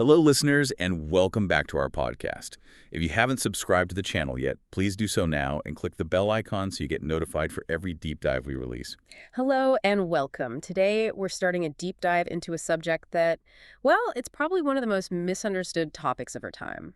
Hello, listeners, and welcome back to our podcast. If you haven't subscribed to the channel yet, please do so now and click the bell icon so you get notified for every deep dive we release. Hello and welcome. Today we're starting a deep dive into a subject that, well, it's probably one of the most misunderstood topics of our time.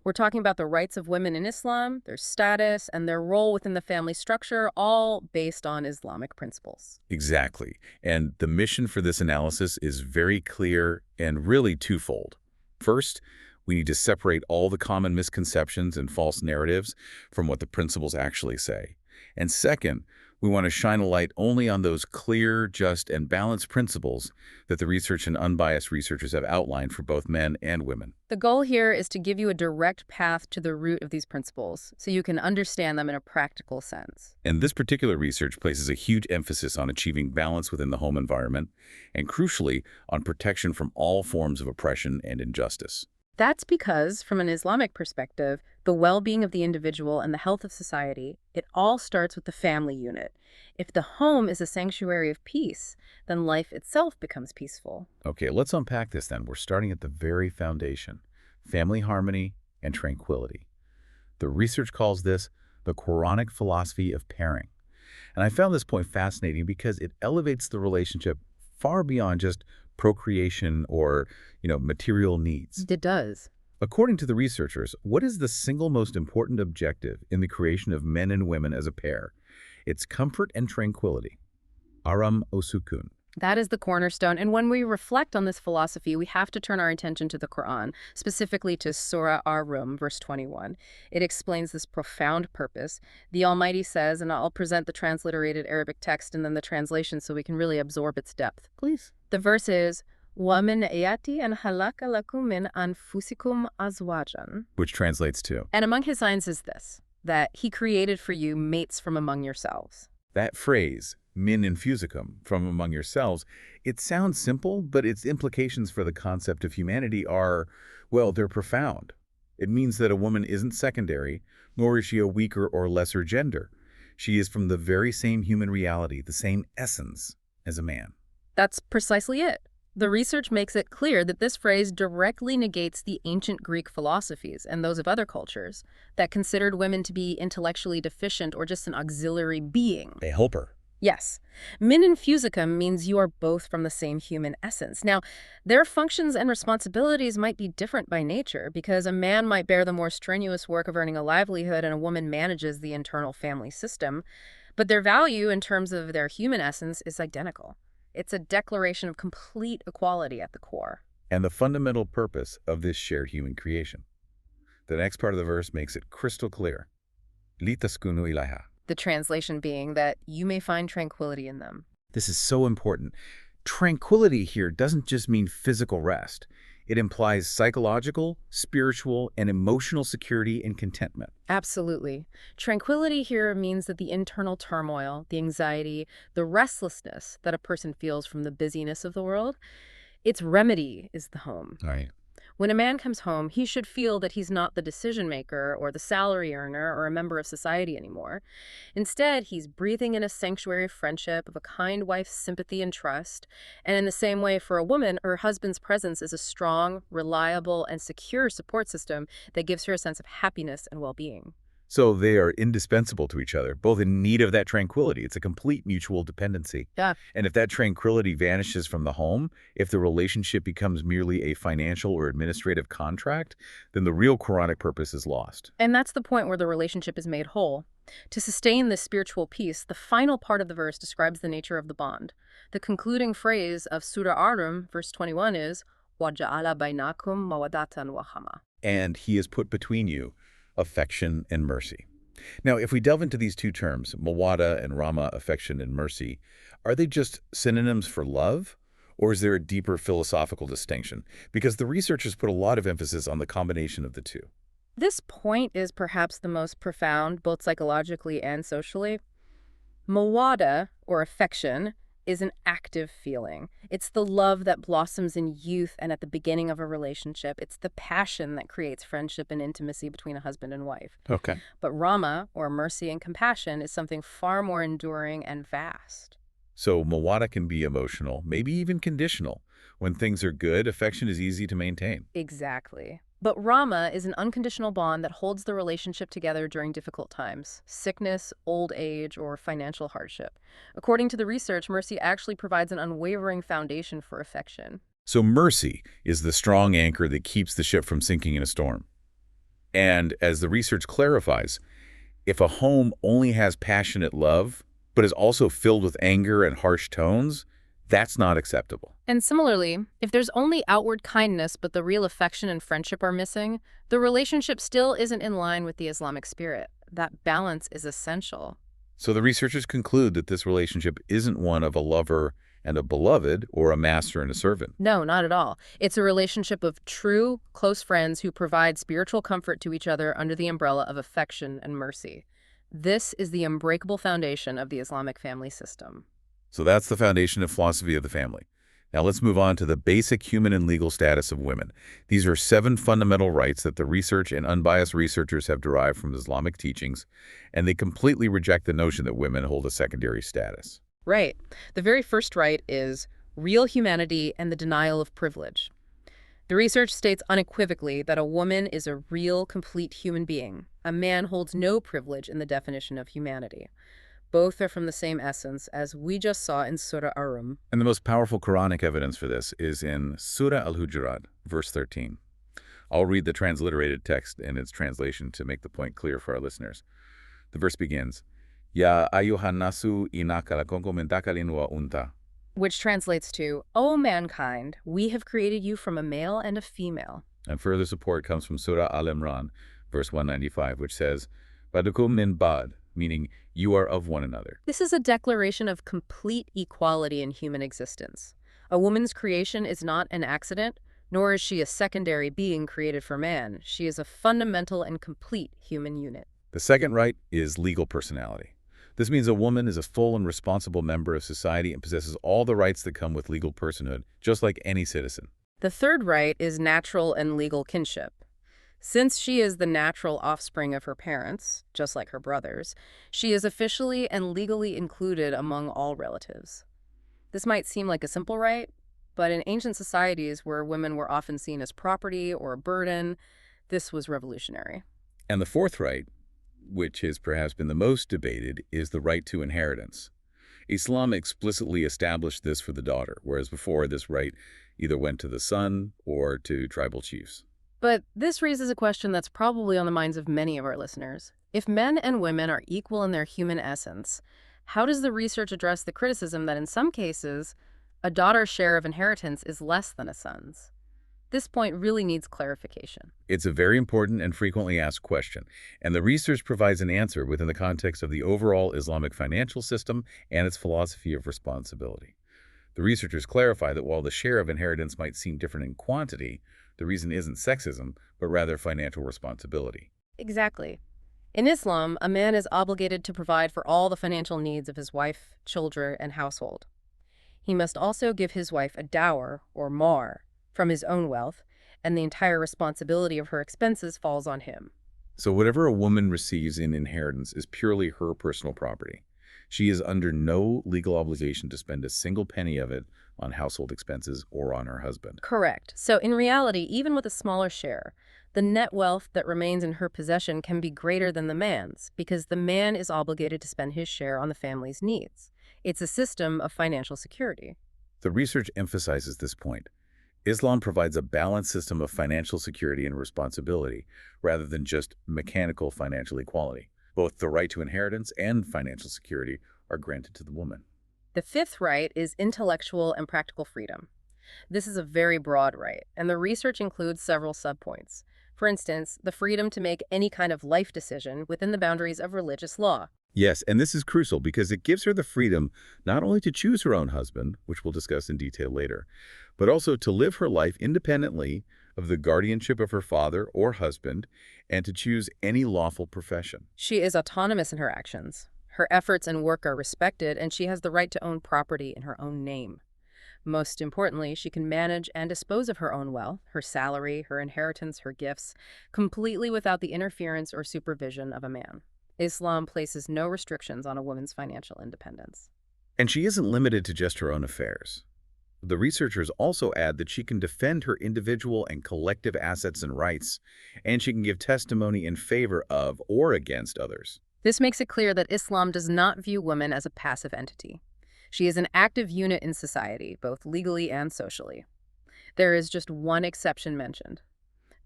We're talking about the rights of women in Islam, their status, and their role within the family structure, all based on Islamic principles. Exactly. And the mission for this analysis is very clear and really twofold. First, we need to separate all the common misconceptions and false narratives from what the principles actually say. And second, we want to shine a light only on those clear, just, and balanced principles that the research and unbiased researchers have outlined for both men and women. The goal here is to give you a direct path to the root of these principles so you can understand them in a practical sense. And this particular research places a huge emphasis on achieving balance within the home environment and, crucially, on protection from all forms of oppression and injustice. That's because, from an Islamic perspective, the well-being of the individual and the health of society, it all starts with the family unit. If the home is a sanctuary of peace, then life itself becomes peaceful. Okay, let's unpack this then. We're starting at the very foundation, family harmony and tranquility. The research calls this the Quranic philosophy of pairing. And I found this point fascinating because it elevates the relationship far beyond just procreation or, material needs. It does. According to the researchers, what is the single most important objective in the creation of men and women as a pair? It's comfort and tranquility. Aram o Sukoon. That is the cornerstone. And when we reflect on this philosophy, we have to turn our attention to the Quran, specifically to Surah Ar-Rum, verse 21. It explains this profound purpose. The Almighty says, and I'll present the transliterated Arabic text and then the translation so we can really absorb its depth. Please. The verse is, وَمِنْ آيَاتِهِ أَنْ خَلَقَ لَكُم مِّنْ أَنفُسِكُمْ أَزْوَاجًا. Which translates to, And among his signs is this, that he created for you mates from among yourselves. that phrase, min infusicum, from among yourselves, it sounds simple, but its implications for the concept of humanity are, well, they're profound. It means that a woman isn't secondary, nor is she a weaker or lesser gender. She is from the very same human reality, the same essence as a man. That's precisely it. The research makes it clear that this phrase directly negates the ancient Greek philosophies and those of other cultures that considered women to be intellectually deficient or just an auxiliary being. A helper. Yes. Min infusicum means you are both from the same human essence. Now, their functions and responsibilities might be different by nature because a man might bear the more strenuous work of earning a livelihood and a woman manages the internal family system, but their value in terms of their human essence is identical. It's a declaration of complete equality at the core. And the fundamental purpose of this shared human creation. The next part of the verse makes it crystal clear. Litaskunu ilaiha. The translation being that you may find tranquility in them. This is so important. Tranquility here doesn't just mean physical rest. It implies psychological, spiritual, and emotional security and contentment. Absolutely. Tranquility here means that the internal turmoil, the anxiety, the restlessness that a person feels from the busyness of the world, its remedy is the home. Right. When a man comes home, he should feel that he's not the decision maker or the salary earner or a member of society anymore. Instead, he's breathing in a sanctuary of friendship, of a kind wife's sympathy and trust. And in the same way, for a woman, her husband's presence is a strong, reliable, and secure support system that gives her a sense of happiness and well-being. So they are indispensable to each other, both in need of that tranquility. It's a complete mutual dependency. Yeah. And if that tranquility vanishes from the home, if the relationship becomes merely a financial or administrative contract, then the real Quranic purpose is lost. And that's the point where the relationship is made whole. To sustain this spiritual peace, the final part of the verse describes the nature of the bond. The concluding phrase of Surah Ar-Rum, verse 21 is, وَجَعَلَ بَيْنَكُمْ مَوَدَّةً وَرَحْمَةً. And he has put between you affection and mercy. Now, if we delve into these two terms, mawada and rama, affection and mercy, are they just synonyms for love? Or is there a deeper philosophical distinction? Because the researchers put a lot of emphasis on the combination of the two. This point is perhaps the most profound, both psychologically and socially. Mawada, or affection, is an active feeling. It's the love that blossoms in youth and at the beginning of a relationship. It's the passion that creates friendship and intimacy between a husband and wife. Okay. But Rama, or mercy and compassion, is something far more enduring and vast. So mawada can be emotional, maybe even conditional, When things are good, affection is easy to maintain. Exactly. But Rama is an unconditional bond that holds the relationship together during difficult times, sickness, old age, or financial hardship. According to the research, mercy actually provides an unwavering foundation for affection. So mercy is the strong anchor that keeps the ship from sinking in a storm. And as the research clarifies, if a home only has passionate love, but is also filled with anger and harsh tones, that's not acceptable. And similarly, if there's only outward kindness but the real affection and friendship are missing, the relationship still isn't in line with the Islamic spirit. That balance is essential. So the researchers conclude that this relationship isn't one of a lover and a beloved or a master and a servant. No, not at all. It's a relationship of true, close friends who provide spiritual comfort to each other under the umbrella of affection and mercy. This is the unbreakable foundation of the Islamic family system. So that's the foundation of philosophy of the family. Now let's move on to the basic human and legal status of women. These are 7 fundamental rights that the research and unbiased researchers have derived from Islamic teachings, and they completely reject the notion that women hold a secondary status. Right. The very first right is real humanity and the denial of privilege. The research states unequivocally that a woman is a real, complete human being. A man holds no privilege in the definition of humanity. Both are from the same essence, as we just saw in Surah Ar-Rum. And the most powerful Quranic evidence for this is in Surah Al-Hujurat, verse 13. I'll read the transliterated text and its translation to make the point clear for our listeners. The verse begins, Ya ayyuhan nasu inaka lakunkum min dhakalin wa untha. Which translates to, O mankind, we have created you from a male and a female. And further support comes from Surah Al-Imran, verse 195, which says, Badukum min bad, meaning you are of one another. This is a declaration of complete equality in human existence. A woman's creation is not an accident, nor is she a secondary being created for man. She is a fundamental and complete human unit. The second right is legal personality. This means a woman is a full and responsible member of society and possesses all the rights that come with legal personhood, just like any citizen. The third right is natural and legal kinship. Since she is the natural offspring of her parents, just like her brothers, she is officially and legally included among all relatives. This might seem like a simple right, but in ancient societies where women were often seen as property or a burden, this was revolutionary. And the fourth right, which has perhaps been the most debated, is the right to inheritance. Islam explicitly established this for the daughter, whereas before this right either went to the son or to tribal chiefs. But this raises a question that's probably on the minds of many of our listeners. If men and women are equal in their human essence, how does the research address the criticism that in some cases, a daughter's share of inheritance is less than a son's? This point really needs clarification. It's a very important and frequently asked question, and the research provides an answer within the context of the overall Islamic financial system and its philosophy of responsibility. The researchers clarify that while the share of inheritance might seem different in quantity, the reason isn't sexism, but rather financial responsibility. Exactly. In Islam, a man is obligated to provide for all the financial needs of his wife, children, and household. He must also give his wife a dower, or mahr, from his own wealth, and the entire responsibility of her expenses falls on him. So whatever a woman receives in inheritance is purely her personal property. She is under no legal obligation to spend a single penny of it on household expenses or on her husband. Correct. So in reality, even with a smaller share, the net wealth that remains in her possession can be greater than the man's, because the man is obligated to spend his share on the family's needs. It's a system of financial security. The research emphasizes this point. Islam provides a balanced system of financial security and responsibility, rather than just mechanical financial equality. Both the right to inheritance and financial security are granted to the woman. The fifth right is intellectual and practical freedom. This is a very broad right, and the research includes several subpoints. For instance, the freedom to make any kind of life decision within the boundaries of religious law. Yes, and this is crucial because it gives her the freedom not only to choose her own husband, which we'll discuss in detail later, but also to live her life independently of the guardianship of her father or husband and to choose any lawful profession. She is autonomous in her actions. Her efforts and work are respected, and she has the right to own property in her own name. Most importantly, she can manage and dispose of her own wealth, her salary, her inheritance, her gifts, completely without the interference or supervision of a man. Islam places no restrictions on a woman's financial independence. And she isn't limited to just her own affairs. The researchers also add that she can defend her individual and collective assets and rights, and she can give testimony in favor of or against others. This makes it clear that Islam does not view women as a passive entity. She is an active unit in society, both legally and socially. There is just one exception mentioned: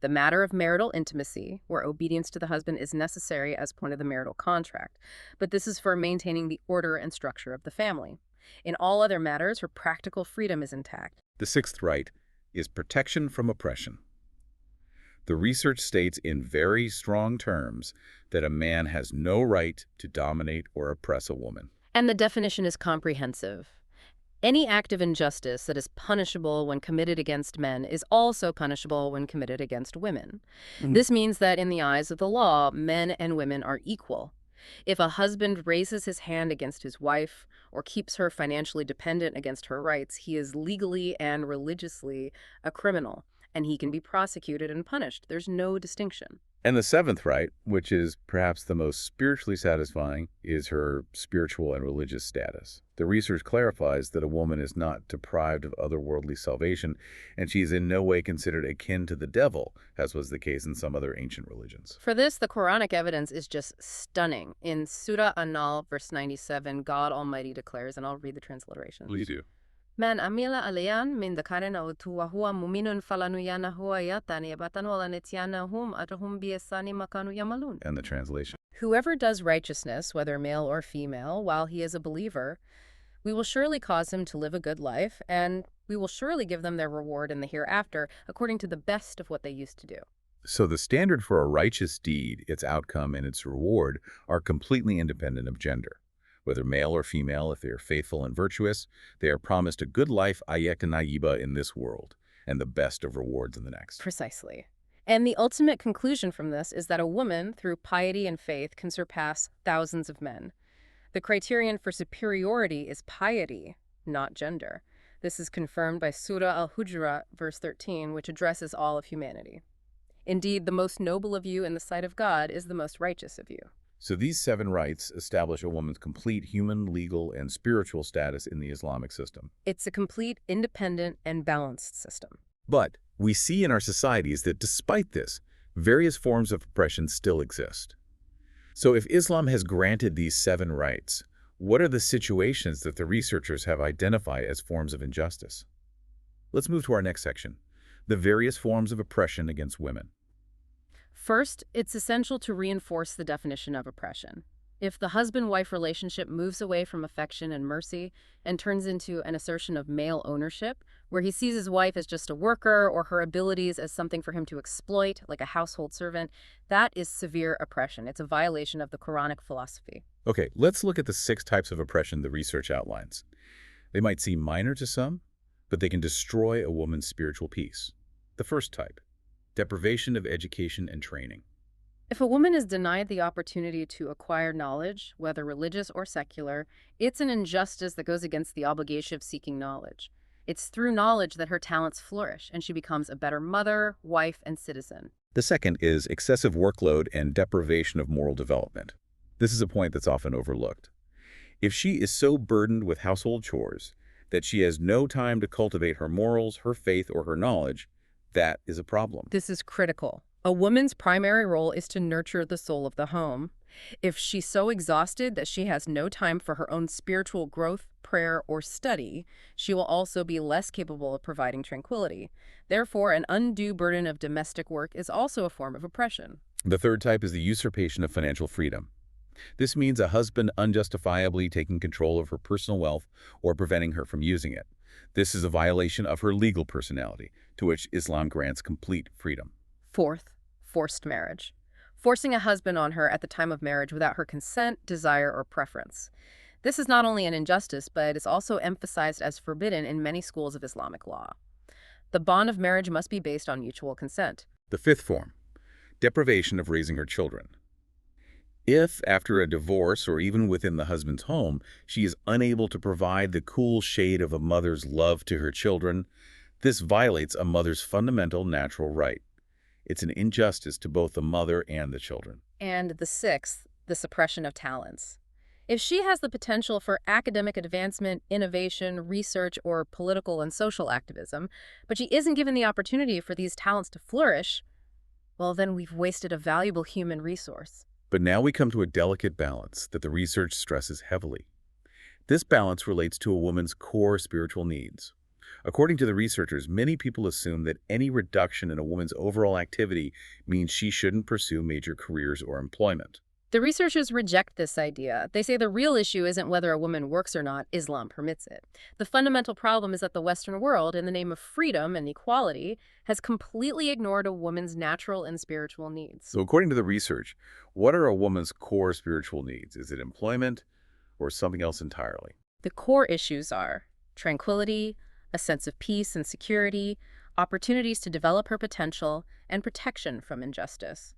the matter of marital intimacy, where obedience to the husband is necessary as part of the marital contract, but this is for maintaining the order and structure of the family. In all other matters, her practical freedom is intact. The sixth right is protection from oppression. The research states in very strong terms that a man has no right to dominate or oppress a woman. And the definition is comprehensive. Any act of injustice that is punishable when committed against men is also punishable when committed against women. This means that in the eyes of the law, men and women are equal. If a husband raises his hand against his wife or keeps her financially dependent against her rights, he is legally and religiously a criminal, and he can be prosecuted and punished. There's no distinction. And the seventh right, which is perhaps the most spiritually satisfying, is her spiritual and religious status. The research clarifies that a woman is not deprived of otherworldly salvation, and she is in no way considered akin to the devil, as was the case in some other ancient religions. For this, the Quranic evidence is just stunning. In Surah An-Nahl, verse 97, God Almighty declares, and I'll read the transliteration. Please do. Man amila alayan min dakarin au tuwa huwa muminun falanuyana huwa yatani abatan walanitiana hum atahum biasani makanu yamalun. And the translation. Whoever does righteousness, whether male or female, while he is a believer, we will surely cause him to live a good life, and we will surely give them their reward in the hereafter, according to the best of what they used to do. So the standard for a righteous deed, its outcome, and its reward are completely independent of gender. Whether male or female, if they are faithful and virtuous, they are promised a good life ayekanayiba in this world, and the best of rewards in the next. Precisely. And the ultimate conclusion from this is that a woman, through piety and faith, can surpass thousands of men. The criterion for superiority is piety, not gender. This is confirmed by Surah Al-Hujurat, verse 13, which addresses all of humanity. Indeed, the most noble of you in the sight of God is the most righteous of you. So these seven rights establish a woman's complete human, legal, and spiritual status in the Islamic system. It's a complete, independent, and balanced system. But we see in our societies that despite this, various forms of oppression still exist. So if Islam has granted these seven rights, what are the situations that the researchers have identified as forms of injustice? Let's move to our next section, the various forms of oppression against women. First, it's essential to reinforce the definition of oppression. If the husband-wife relationship moves away from affection and mercy and turns into an assertion of male ownership, where he sees his wife as just a worker or her abilities as something for him to exploit, like a household servant, that is severe oppression. It's a violation of the Quranic philosophy. Okay, let's look at the 6 types of oppression the research outlines. They might seem minor to some, but they can destroy a woman's spiritual peace. The first type: deprivation of education and training. If a woman is denied the opportunity to acquire knowledge, whether religious or secular, it's an injustice that goes against the obligation of seeking knowledge. It's through knowledge that her talents flourish, and she becomes a better mother, wife, and citizen. The second is excessive workload and deprivation of moral development. This is a point that's often overlooked. If she is so burdened with household chores that she has no time to cultivate her morals, her faith, or her knowledge, that is a problem. This is critical. A woman's primary role is to nurture the soul of the home. If she's so exhausted that she has no time for her own spiritual growth, prayer, or study, she will also be less capable of providing tranquility. Therefore, an undue burden of domestic work is also a form of oppression. The third type is the usurpation of financial freedom. This means a husband unjustifiably taking control of her personal wealth or preventing her from using it. This is a violation of her legal personality, to which Islam grants complete freedom. Fourth, forced marriage. Forcing a husband on her at the time of marriage without her consent, desire, or preference. This is not only an injustice, but is also emphasized as forbidden in many schools of Islamic law. The bond of marriage must be based on mutual consent. The fifth form: deprivation of raising her children. If, after a divorce or even within the husband's home, she is unable to provide the cool shade of a mother's love to her children, this violates a mother's fundamental natural right. It's an injustice to both the mother and the children. And the sixth, the suppression of talents. If she has the potential for academic advancement, innovation, research, or political and social activism, but she isn't given the opportunity for these talents to flourish, well, then we've wasted a valuable human resource. But now we come to a delicate balance that the research stresses heavily. This balance relates to a woman's core spiritual needs. According to the researchers, many people assume that any reduction in a woman's overall activity means she shouldn't pursue major careers or employment. The researchers reject this idea. They say the real issue isn't whether a woman works or not, Islam permits it. The fundamental problem is that the Western world, in the name of freedom and equality, has completely ignored a woman's natural and spiritual needs. So according to the research, what are a woman's core spiritual needs? Is it employment or something else entirely? The core issues are tranquility, a sense of peace and security, opportunities to develop her potential, and protection from injustice.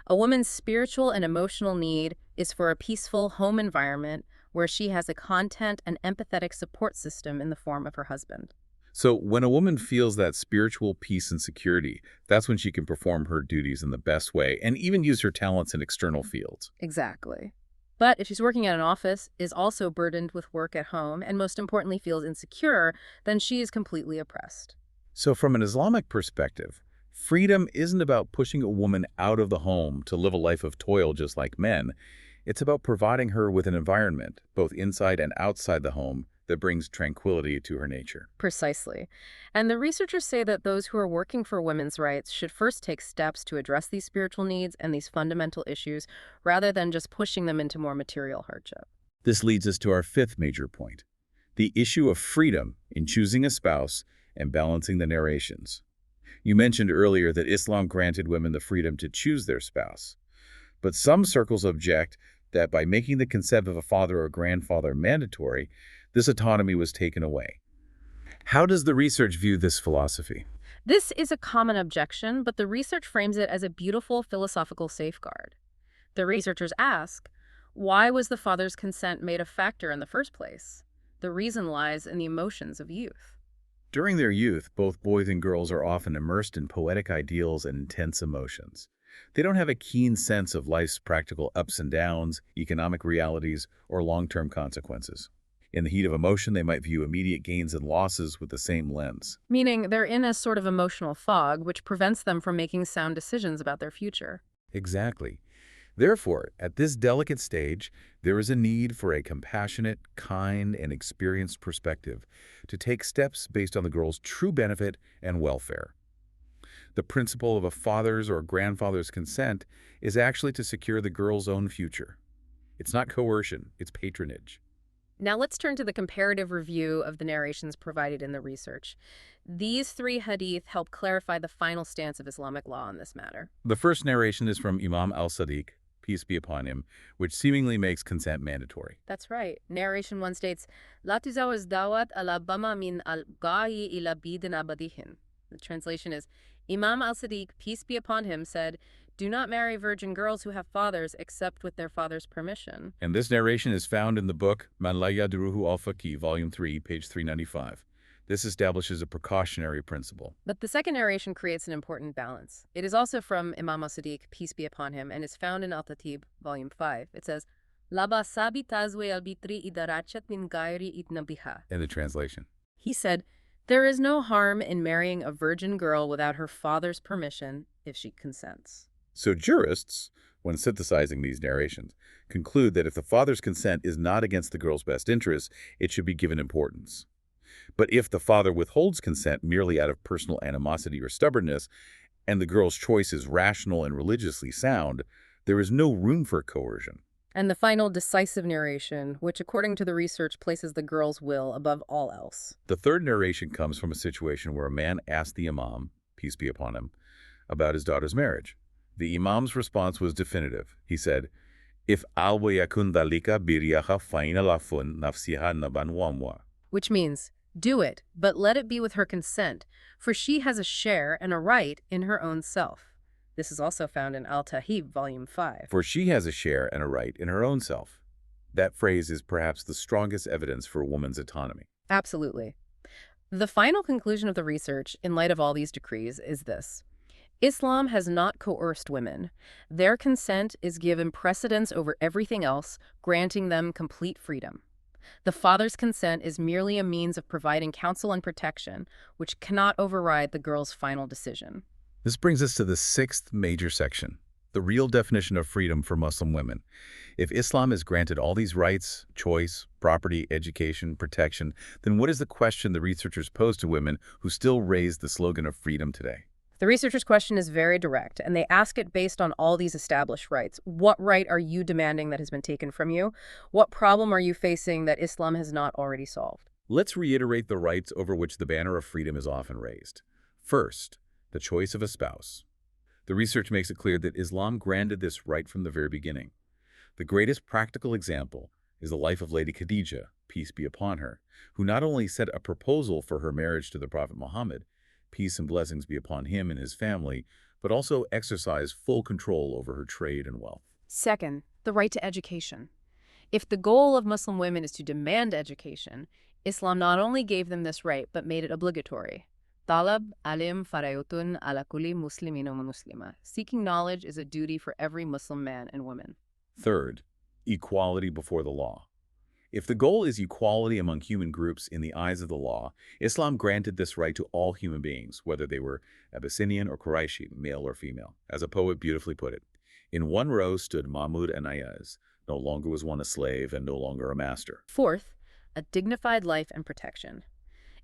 A woman's spiritual and emotional need is for a peaceful home environment where she has a content and empathetic support system in the form of her husband. So when a woman feels that spiritual peace and security, that's when she can perform her duties in the best way and even use her talents in external fields. Exactly. But if she's working at an office, is also burdened with work at home, and most importantly feels insecure, then she is completely oppressed. So from an Islamic perspective, freedom isn't about pushing a woman out of the home to live a life of toil just like men. It's about providing her with an environment, both inside and outside the home, that brings tranquility to her nature. Precisely. And the researchers say that those who are working for women's rights should first take steps to address these spiritual needs and these fundamental issues, rather than just pushing them into more material hardship. This leads us to our fifth major point, the issue of freedom in choosing a spouse and balancing the narrations. You mentioned earlier that Islam granted women the freedom to choose their spouse. But some circles object that by making the consent of a father or grandfather mandatory, this autonomy was taken away. How does the research view this philosophy? This is a common objection, but the research frames it as a beautiful philosophical safeguard. The researchers ask, why was the father's consent made a factor in the first place? The reason lies in the emotions of youth. During their youth, both boys and girls are often immersed in poetic ideals and intense emotions. They don't have a keen sense of life's practical ups and downs, economic realities, or long-term consequences. In the heat of emotion, they might view immediate gains and losses with the same lens. Meaning they're in a sort of emotional fog, which prevents them from making sound decisions about their future. Exactly. Therefore, at this delicate stage, there is a need for a compassionate, kind, and experienced perspective to take steps based on the girl's true benefit and welfare. The principle of a father's or grandfather's consent is actually to secure the girl's own future. It's not coercion, it's patronage. Now let's turn to the comparative review of the narrations provided in the research. These three hadith help clarify the final stance of Islamic law on this matter. The first narration is from Imam al-Sadiq, peace be upon him, which seemingly makes consent mandatory. That's right. Narration 1 states, "La tuzawwaj dawat ala bama min al-ga'i ila bidin abadihin." The translation is, Imam al-Sadiq, peace be upon him, said, "Do not marry virgin girls who have fathers except with their father's permission." And this narration is found in the book Man la yadruhu al-Faqih, Volume 3, page 395. This establishes a precautionary principle. But the second narration creates an important balance. It is also from Imam al-Sadiq, peace be upon him, and is found in Al-Tatib, Volume 5. It says, "Laba sabi tazwe al-bitri idarachat min gairi itnabiha." In the translation. He said, "There is no harm in marrying a virgin girl without her father's permission if she consents." So jurists, when synthesizing these narrations, conclude that if the father's consent is not against the girl's best interests, it should be given importance. But if the father withholds consent merely out of personal animosity or stubbornness, and the girl's choice is rational and religiously sound, there is no room for coercion. And the final decisive narration, which according to the research places the girl's will above all else. The third narration comes from a situation where a man asked the imam, peace be upon him, about his daughter's marriage. The imam's response was definitive. He said, "If alwa yakun dalika biriyaha faina lafun nafsiha naban wamwa." Which means, do it, but let it be with her consent, for she has a share and a right in her own self. This is also found in Al-Tahib, Volume 5. For she has a share and a right in her own self. That phrase is perhaps the strongest evidence for a woman's autonomy. Absolutely. The final conclusion of the research, in light of all these decrees, is this. Islam has not coerced women. Their consent is given precedence over everything else, granting them complete freedom. The father's consent is merely a means of providing counsel and protection, which cannot override the girl's final decision. This brings us to the sixth major section, the real definition of freedom for Muslim women. If Islam has granted all these rights, choice, property, education, protection, then what is the question the researchers pose to women who still raise the slogan of freedom today? The researcher's question is very direct, and they ask it based on all these established rights. What right are you demanding that has been taken from you? What problem are you facing that Islam has not already solved? Let's reiterate the rights over which the banner of freedom is often raised. First, the choice of a spouse. The research makes it clear that Islam granted this right from the very beginning. The greatest practical example is the life of Lady Khadija, peace be upon her, who not only set a proposal for her marriage to the Prophet Muhammad, peace and blessings be upon him and his family, but also exercised full control over her trade and wealth. Second, the right to education. If the goal of Muslim women is to demand education, Islam not only gave them this right, but made it obligatory. Talab alim farayutun ala kulli muslimin wa muslima. Seeking knowledge is a duty for every Muslim man and woman. Third, equality before the law. If the goal is equality among human groups in the eyes of the law, Islam granted this right to all human beings, whether they were Abyssinian or Qurayshi, male or female. As a poet beautifully put it, in one row stood Mahmud and Ayaz. No longer was one a slave and no longer a master. Fourth, a dignified life and protection.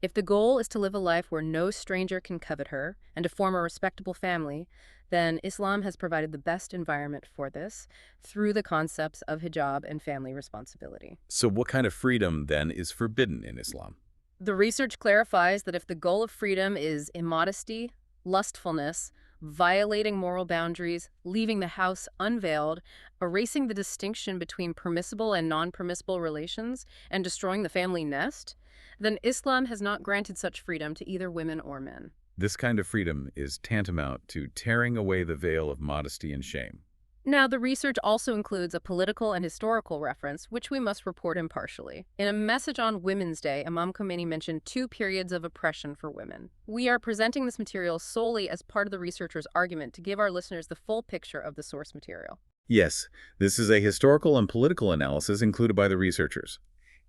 If the goal is to live a life where no stranger can covet her and to form a respectable family, then Islam has provided the best environment for this through the concepts of hijab and family responsibility. So what kind of freedom, then, is forbidden in Islam? The research clarifies that if the goal of freedom is immodesty, lustfulness, violating moral boundaries, leaving the house unveiled, erasing the distinction between permissible and non-permissible relations, and destroying the family nest, then Islam has not granted such freedom to either women or men. This kind of freedom is tantamount to tearing away the veil of modesty and shame. Now, the research also includes a political and historical reference, which we must report impartially. In a message on Women's Day, Imam Khomeini mentioned 2 periods of oppression for women. We are presenting this material solely as part of the researcher's argument to give our listeners the full picture of the source material. Yes, this is a historical and political analysis included by the researchers.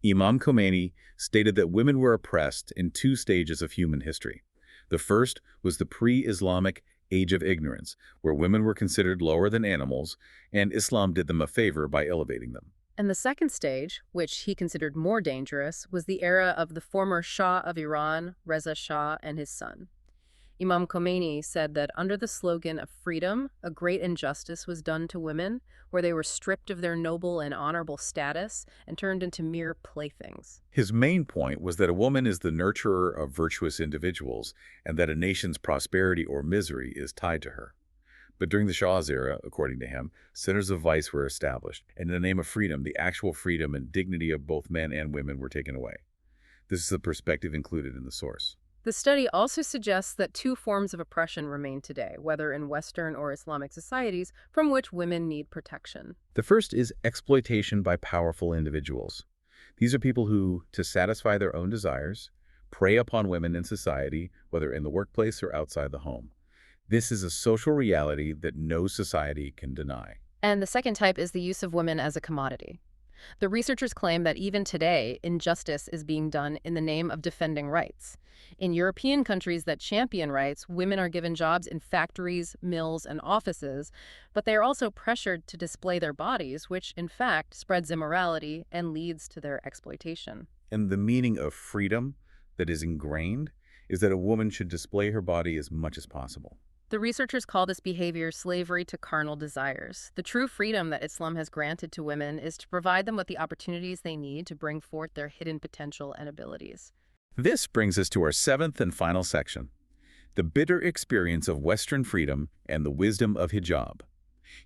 Imam Khomeini stated that women were oppressed in 2 stages of human history. The first was the pre-Islamic age of ignorance, where women were considered lower than animals, and Islam did them a favor by elevating them. And the second stage, which he considered more dangerous, was the era of the former Shah of Iran, Reza Shah, and his son. Imam Khomeini said that under the slogan of freedom, a great injustice was done to women, where they were stripped of their noble and honorable status and turned into mere playthings. His main point was that a woman is the nurturer of virtuous individuals and that a nation's prosperity or misery is tied to her. But during the Shah's era, according to him, centers of vice were established, and in the name of freedom, the actual freedom and dignity of both men and women were taken away. This is the perspective included in the source. The study also suggests that 2 forms of oppression remain today, whether in Western or Islamic societies, from which women need protection. The first is exploitation by powerful individuals. These are people who, to satisfy their own desires, prey upon women in society, whether in the workplace or outside the home. This is a social reality that no society can deny. And the second type is the use of women as a commodity. The researchers claim that even today, injustice is being done in the name of defending rights. In European countries that champion rights, women are given jobs in factories, mills, and offices, but they are also pressured to display their bodies, which, in fact, spreads immorality and leads to their exploitation. And the meaning of freedom that is ingrained is that a woman should display her body as much as possible. The researchers call this behavior slavery to carnal desires. The true freedom that Islam has granted to women is to provide them with the opportunities they need to bring forth their hidden potential and abilities. This brings us to our 7th and final section, the bitter experience of Western freedom and the wisdom of hijab.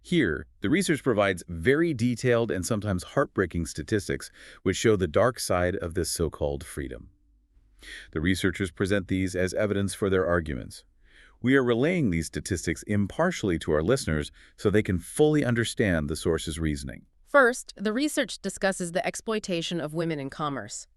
Here, the research provides very detailed and sometimes heartbreaking statistics which show the dark side of this so-called freedom. The researchers present these as evidence for their arguments. We are relaying these statistics impartially to our listeners so they can fully understand the source's reasoning. First, the research discusses the exploitation of women in commerce.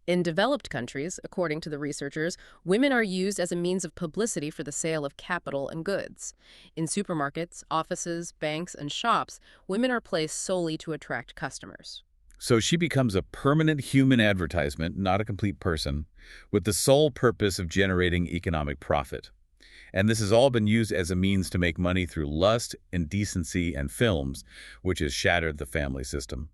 In developed countries, according to the researchers, women are used as a means of publicity for the sale of capital and goods. In supermarkets, offices, banks, and shops, women are placed solely to attract customers. So she becomes a permanent human advertisement, not a complete person, with the sole purpose of generating economic profit. And this has all been used as a means to make money through lust, indecency, and films, which has shattered the family system.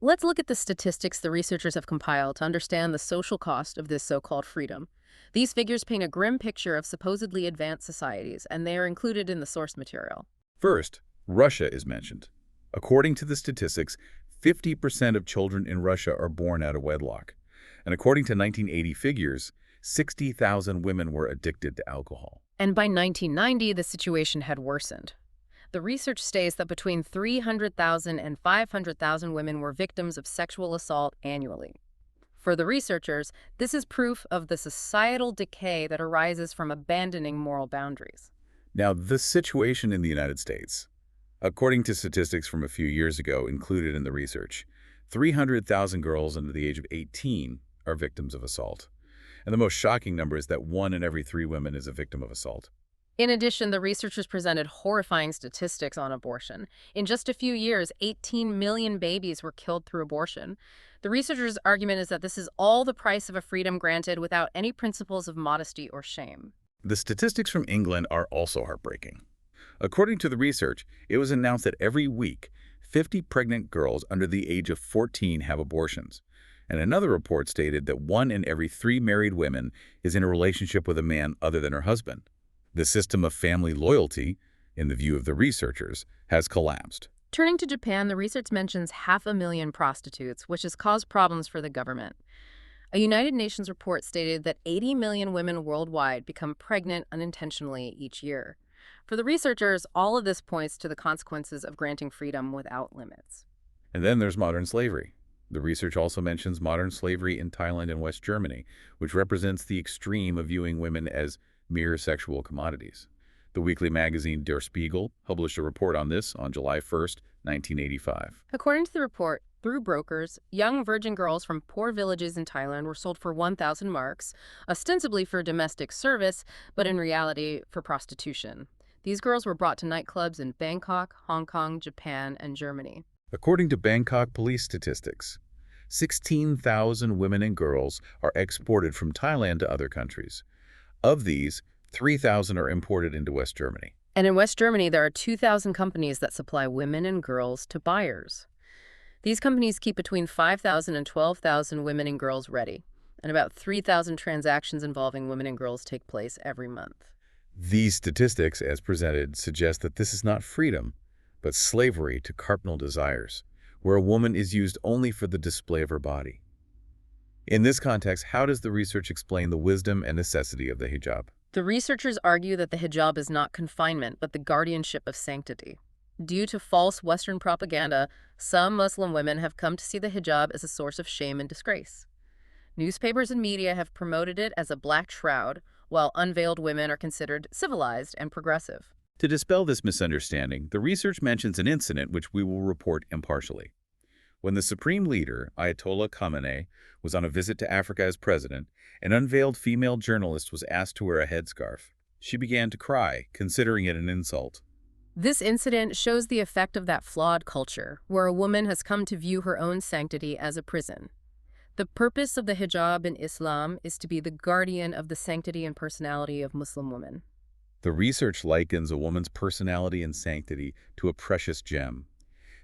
Let's look at the statistics the researchers have compiled to understand the social cost of this so-called freedom. These figures paint a grim picture of supposedly advanced societies, and they are included in the source material. First, Russia is mentioned. According to the statistics, 50% of children in Russia are born out of wedlock. And according to 1980 figures, 60,000 women were addicted to alcohol. And by 1990, the situation had worsened. The research states that between 300,000 and 500,000 women were victims of sexual assault annually. For the researchers, this is proof of the societal decay that arises from abandoning moral boundaries. Now, the situation in the United States. According to statistics from a few years ago included in the research, 300,000 girls under the age of 18 are victims of assault. And the most shocking number is that 1 in every 3 women is a victim of assault. In addition, the researchers presented horrifying statistics on abortion. In just a few years, 18 million babies were killed through abortion. The researchers' argument is that this is all the price of a freedom granted without any principles of modesty or shame. The statistics from England are also heartbreaking. According to the research, it was announced that every week, 50 pregnant girls under the age of 14 have abortions. And another report stated that 1 in every 3 married women is in a relationship with a man other than her husband. The system of family loyalty, in the view of the researchers, has collapsed. Turning to Japan, the research mentions 500,000 prostitutes, which has caused problems for the government. A United Nations report stated that 80 million women worldwide become pregnant unintentionally each year. For the researchers, all of this points to the consequences of granting freedom without limits. And then there's modern slavery. The research also mentions modern slavery in Thailand and West Germany, which represents the extreme of viewing women as mere sexual commodities. The weekly magazine Der Spiegel published a report on this on July 1st, 1985. According to the report, through brokers, young virgin girls from poor villages in Thailand were sold for 1,000 marks, ostensibly for domestic service, but in reality for prostitution. These girls were brought to nightclubs in Bangkok, Hong Kong, Japan, and Germany. According to Bangkok police statistics, 16,000 women and girls are exported from Thailand to other countries. Of these, 3,000 are imported into West Germany. And in West Germany, there are 2,000 companies that supply women and girls to buyers. These companies keep between 5,000 and 12,000 women and girls ready, and about 3,000 transactions involving women and girls take place every month. These statistics, as presented, suggest that this is not freedom, but slavery to carnal desires, where a woman is used only for the display of her body. In this context, how does the research explain the wisdom and necessity of the hijab? The researchers argue that the hijab is not confinement, but the guardianship of sanctity. Due to false Western propaganda, some Muslim women have come to see the hijab as a source of shame and disgrace. Newspapers and media have promoted it as a black shroud, while unveiled women are considered civilized and progressive. To dispel this misunderstanding, the research mentions an incident which we will report impartially. When the supreme leader, Ayatollah Khamenei, was on a visit to Africa as president, an unveiled female journalist was asked to wear a headscarf. She began to cry, considering it an insult. This incident shows the effect of that flawed culture, where a woman has come to view her own sanctity as a prison. The purpose of the hijab in Islam is to be the guardian of the sanctity and personality of Muslim women. The research likens a woman's personality and sanctity to a precious gem.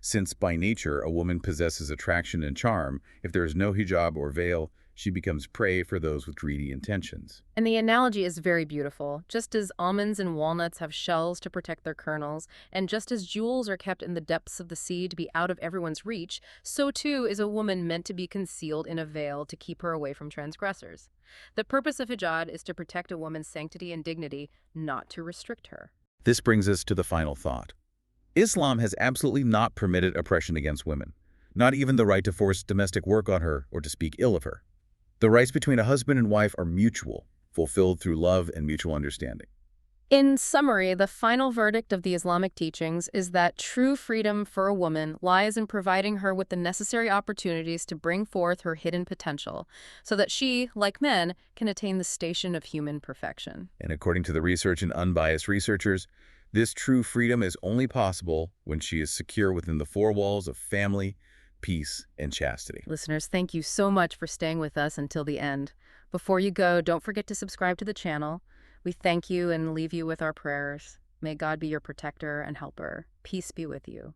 Since by nature a woman possesses attraction and charm, if there is no hijab or veil, she becomes prey for those with greedy intentions. And the analogy is very beautiful. Just as almonds and walnuts have shells to protect their kernels, and just as jewels are kept in the depths of the sea to be out of everyone's reach, so too is a woman meant to be concealed in a veil to keep her away from transgressors. The purpose of hijab is to protect a woman's sanctity and dignity, not to restrict her. This brings us to the final thought. Islam has absolutely not permitted oppression against women, not even the right to force domestic work on her or to speak ill of her. The rights between a husband and wife are mutual, fulfilled through love and mutual understanding. In summary, the final verdict of the Islamic teachings is that true freedom for a woman lies in providing her with the necessary opportunities to bring forth her hidden potential, so that she, like men, can attain the station of human perfection. And according to the research and unbiased researchers, this true freedom is only possible when she is secure within the four walls of family, peace, and chastity. Listeners, thank you so much for staying with us until the end. Before you go, don't forget to subscribe to the channel. We thank you and leave you with our prayers. May God be your protector and helper. Peace be with you.